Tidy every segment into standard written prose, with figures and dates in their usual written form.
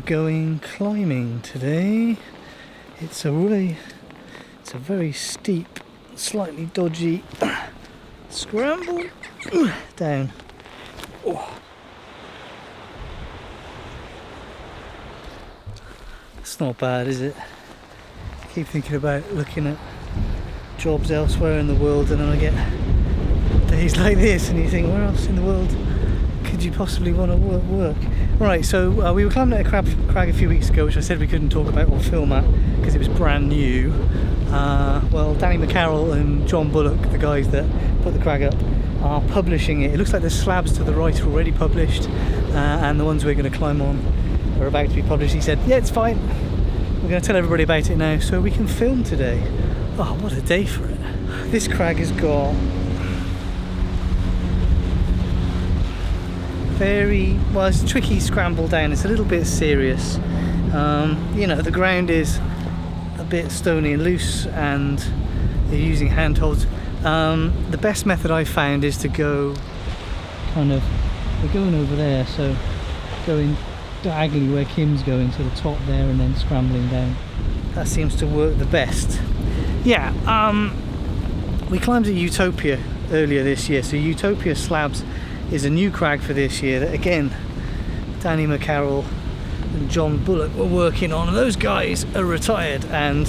going climbing today. It's a very steep, slightly dodgy scramble down. Oh. It's not bad, is it? I keep thinking about looking at jobs elsewhere in the world, and then I get days like this and you think, where else in the world could you possibly want to work? Right, so we were climbing at a crag a few weeks ago, which I said we couldn't talk about or film at because it was brand new. Well, Danny McCarroll and John Bullock, the guys that put the crag up, are publishing it. It looks like the slabs to the right are already published, and the ones we're going to climb on are about to be published. He said, yeah, it's fine. We're going to tell everybody about it now so we can film today. Oh, what a day for it. This crag has got it's a tricky scramble down. It's a little bit serious. You know, the ground is a bit stony and loose and you're using handholds. The best method I've found is to go we're going over there, so going diagonally where Kim's going, to the top there, and then scrambling down. That seems to work the best. Yeah, we climbed at Utopia earlier this year. So Utopia Slabs is a new crag for this year that, again, Danny McCarroll and John Bullock were working on. And those guys are retired, and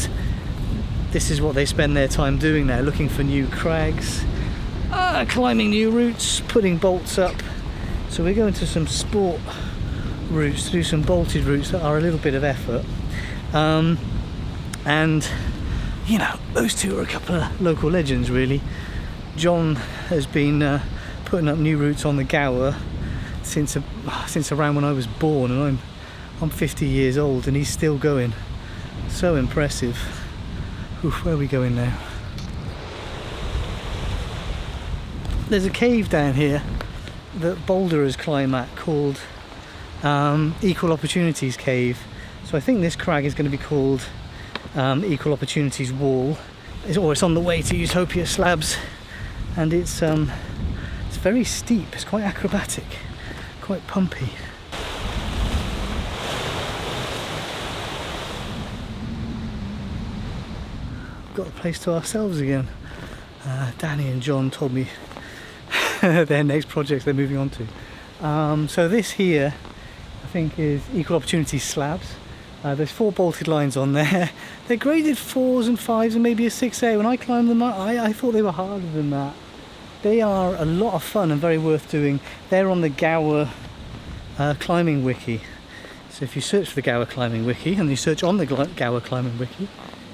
this is what they spend their time doing now, looking for new crags, climbing new routes, putting bolts up. So we're going to some sport routes, to do some bolted routes that are a little bit of effort. And you know, those two are a couple of local legends, really. John has been putting up new routes on the Gower since around when I was born, and I'm 50 years old, and he's still going. So impressive. Oof, where are we going now? There's a cave down here that boulderers climb at called Equal Opportunities Cave. So I think this crag is going to be called Equal Opportunities Wall. It's on the way to Utopia Slabs, and it's very steep. It's quite acrobatic, quite pumpy. We've got the place to ourselves again. Danny and John told me their next projects they're moving on to. So this here, I think, is Equal Opportunities Slabs. There's 4 bolted lines on there. They're graded 4s and 5s and maybe a 6A. When I climbed them, I thought they were harder than that. They are a lot of fun and very worth doing. They're on the Gower climbing wiki. So if you search for the Gower climbing wiki and you search on the Gower climbing wiki,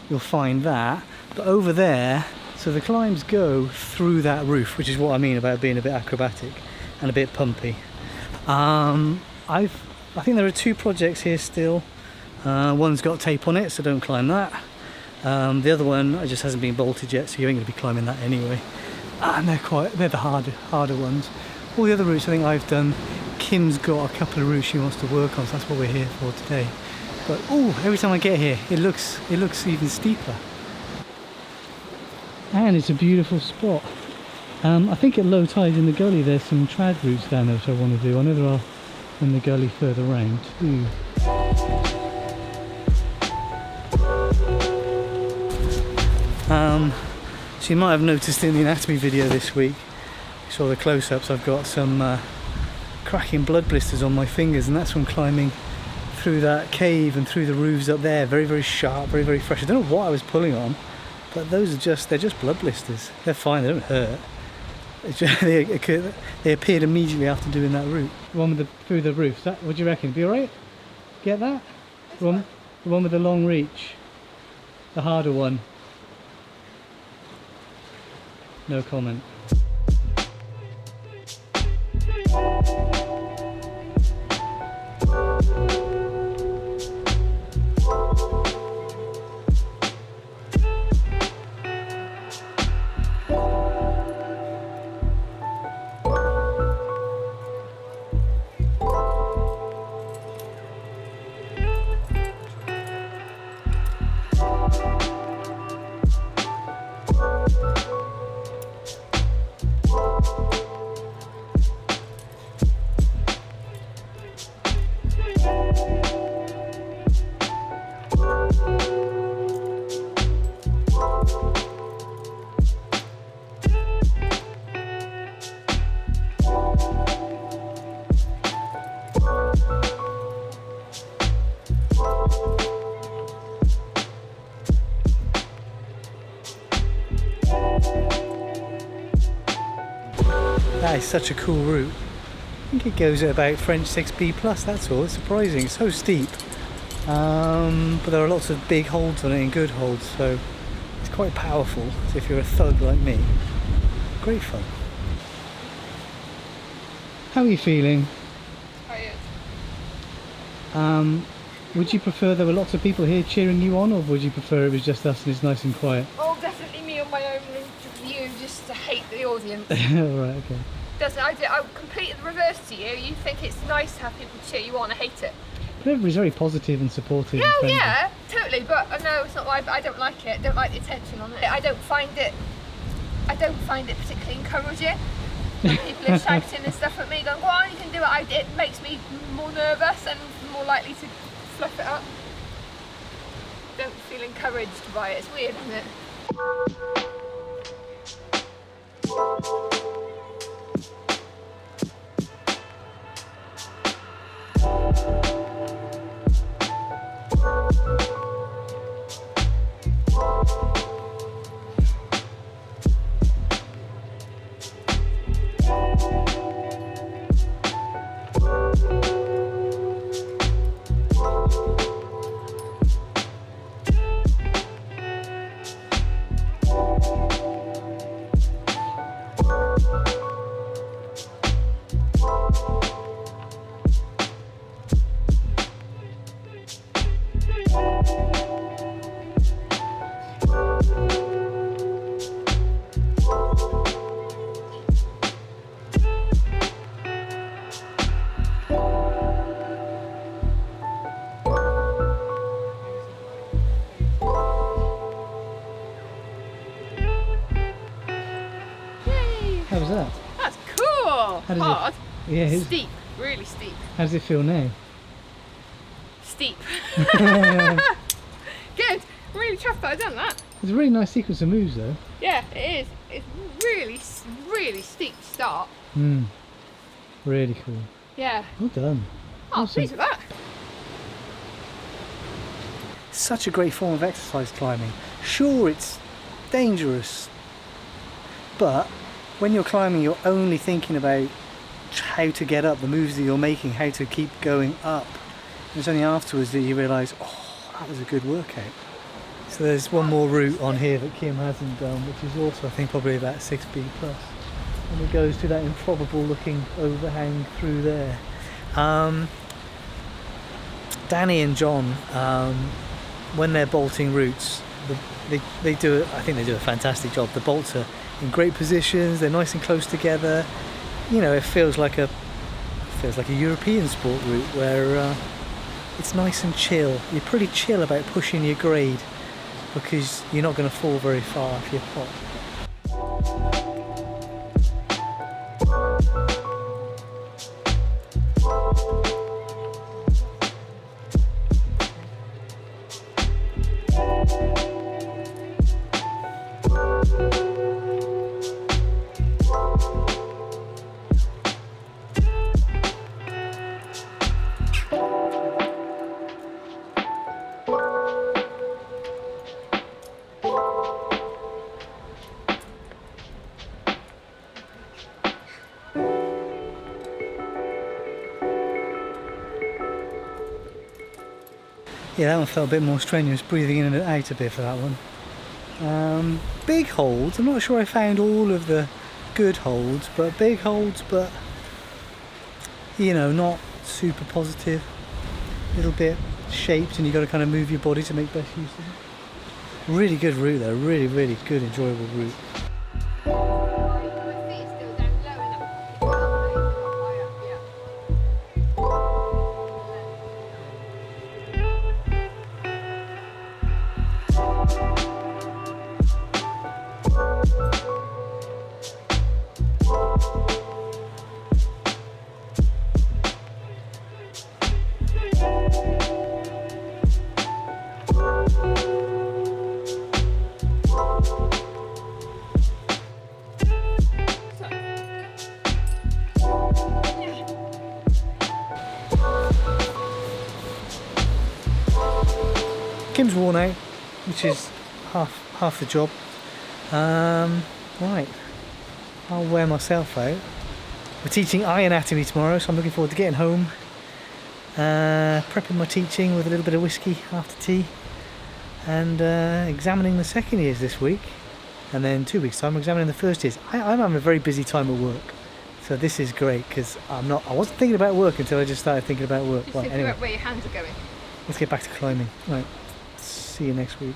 you'll find that. But over there, so the climbs go through that roof, which is what I mean about being a bit acrobatic and a bit pumpy. I think there are 2 projects here still. One's got tape on it, so don't climb that. The other one just hasn't been bolted yet, so you ain't going to be climbing that anyway. And they're the harder ones. All the other routes I think I've done. Kim's got a couple of routes she wants to work on, so that's what we're here for today. But every time I get here, it looks even steeper. And it's a beautiful spot. I think at low tide in the gully there's some trad routes down there which I want to do. I know there are in the gully further round too. So you might have noticed in the anatomy video this week, you saw the close-ups, I've got some cracking blood blisters on my fingers, and that's from climbing through that cave and through the roofs up there. Very, very sharp, very, very fresh. I don't know what I was pulling on, but they're just blood blisters. They're fine, they don't hurt. It's just, they appeared immediately after doing that route. The one with through the roof, what do you reckon? Be alright? Get that? The one with the long reach. The harder one. No comment. That is such a cool route. I think it goes at about French 6B plus, that's all. It's surprising, it's so steep. But there are lots of big holds on it and good holds, so it's quite powerful. So if you're a thug like me, great fun. How are you feeling? Tired. Would you prefer there were lots of people here cheering you on, or would you prefer it was just us and it's nice and quiet? Oh, definitely me on my own view, just to hate the audience. Alright, okay. I'm completely the reverse to you. You think it's nice to have people cheer you on. I hate it. But everybody's very positive and supportive. Yeah, and yeah, totally. But no, it's not why I don't like it. I don't like the attention on it. I don't find it particularly encouraging. When people are shouting and stuff at me, going, "Go on, you can do it." It makes me more nervous and more likely to fluff it up. Don't feel encouraged by it. It's weird, isn't it? How was that? That's cool. Hard. Yeah, Steep. Really steep. How does it feel now? Steep. Good. I'm really chuffed that I've done that. It's a really nice sequence of moves though. Yeah, it is. It's really, really steep start. Really cool. Yeah. Well done. Oh, Awesome. pleased with that. Such a great form of exercise, climbing. Sure, it's dangerous, but when you're climbing, you're only thinking about how to get up, the moves that you're making, how to keep going up. And it's only afterwards that you realise, oh, that was a good workout. So there's one more route on here that Kim hasn't done, which is also, I think, probably about 6B plus. And it goes to that improbable looking overhang through there. Danny and John, when they're bolting routes, they do it. I think they do a fantastic job. The bolts are in great positions. They're nice and close together. You know, it feels like a European sport route where it's nice and chill. You're pretty chill about pushing your grade because you're not going to fall very far if you're hot. Yeah, that one felt a bit more strenuous, breathing in and out a bit for that one. Big holds, I'm not sure I found all of the good holds, but big holds, but you know, not super positive. A little bit shaped and you've got to kind of move your body to make best use of it. Really good route though, really, really good, enjoyable route. Kim's worn out, which is half the job. Right, I'll wear myself out We're teaching eye anatomy tomorrow, so I'm looking forward to getting home, prepping my teaching with a little bit of whiskey after tea, and examining the second years this week, and then 2 weeks time examining the first years. I'm having a very busy time at work, so this is great because I wasn't thinking about work until I just started thinking about work. Just Right, think anyway, about where your hands are going. let's get back to climbing. Right, see you next week.